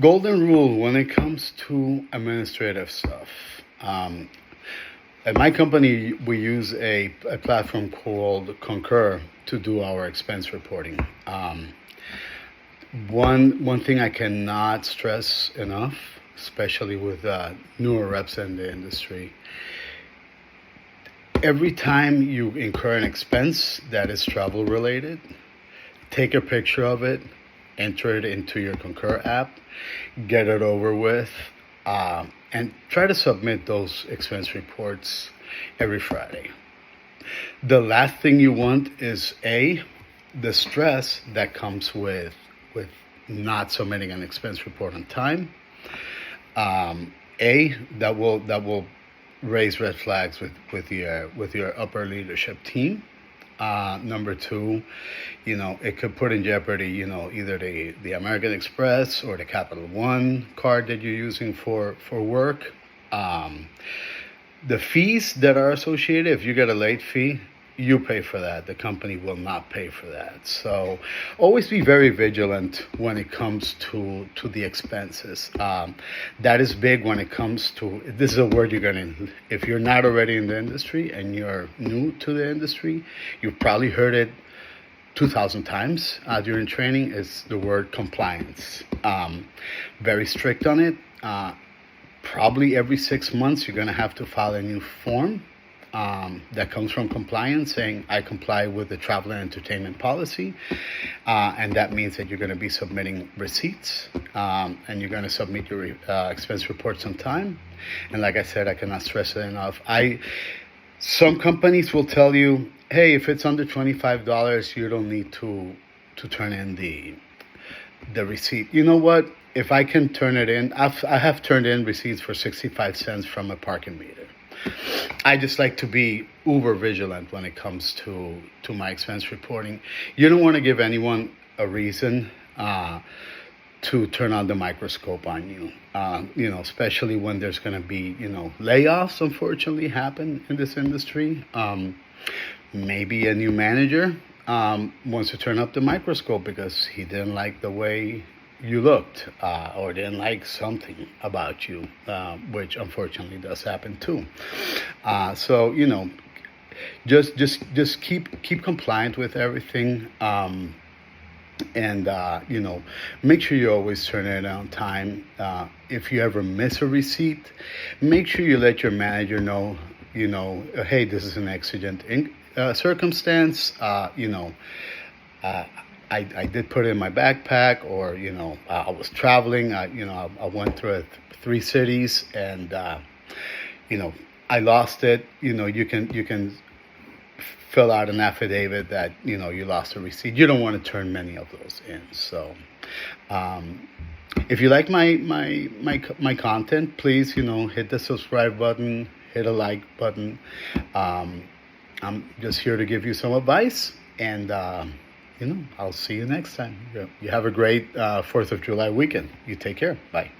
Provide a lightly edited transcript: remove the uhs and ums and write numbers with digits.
Golden rule when it comes to administrative stuff. Um, at my company, we use a platform called Concur to do our expense reporting. One thing I cannot stress enough, especially with newer reps in the industry, every time you incur an expense that is travel related, take a picture of it, enter it into your Concur app, get it over with, and try to submit those expense reports every Friday. The last thing you want is the stress that comes with not submitting an expense report on time. That will raise red flags with your upper leadership team. Number two, it could put in jeopardy, either the American Express or the Capital One card that you're using for work. The fees that are associated, if you get a late fee, you pay for that. The company will not pay for that. So always be very vigilant when it comes to the expenses. That is big when it comes to, this is a word you're going to, if you're not already in the industry and you're new to the industry, you've probably heard it 2,000 times during training, is the word compliance. Very strict on it. Probably every 6 months, you're going to have to file a new form that comes from compliance saying I comply with the travel and entertainment policy. And that means that you're going to be submitting receipts and you're going to submit your expense reports on time. And like I said, I cannot stress it enough. Some companies will tell you, hey, if it's under $25, you don't need to turn in the receipt. You know what? If I can turn it in, I have turned in receipts for 65 cents from a parking meter. I just like to be uber vigilant when it comes to my expense reporting. You don't want to give anyone a reason to turn on the microscope on you. Especially when there's going to be, layoffs, unfortunately, happen in this industry. Maybe a new manager wants to turn up the microscope because he didn't like the way you looked or didn't like something about you, which unfortunately does happen too. So just keep compliant with everything, and make sure you always turn it on time. If you ever miss a receipt, make sure you let your manager know. Hey, this is an exigent circumstance. I did put it in my backpack, or I was traveling. I went through 3 cities, and I lost it. You can fill out an affidavit that you lost a receipt. You don't want to turn many of those in. So, if you like my content, please hit the subscribe button, hit a like button. I'm just here to give you some advice, and I'll see you next time. You have a great 4th of July weekend. You take care. Bye.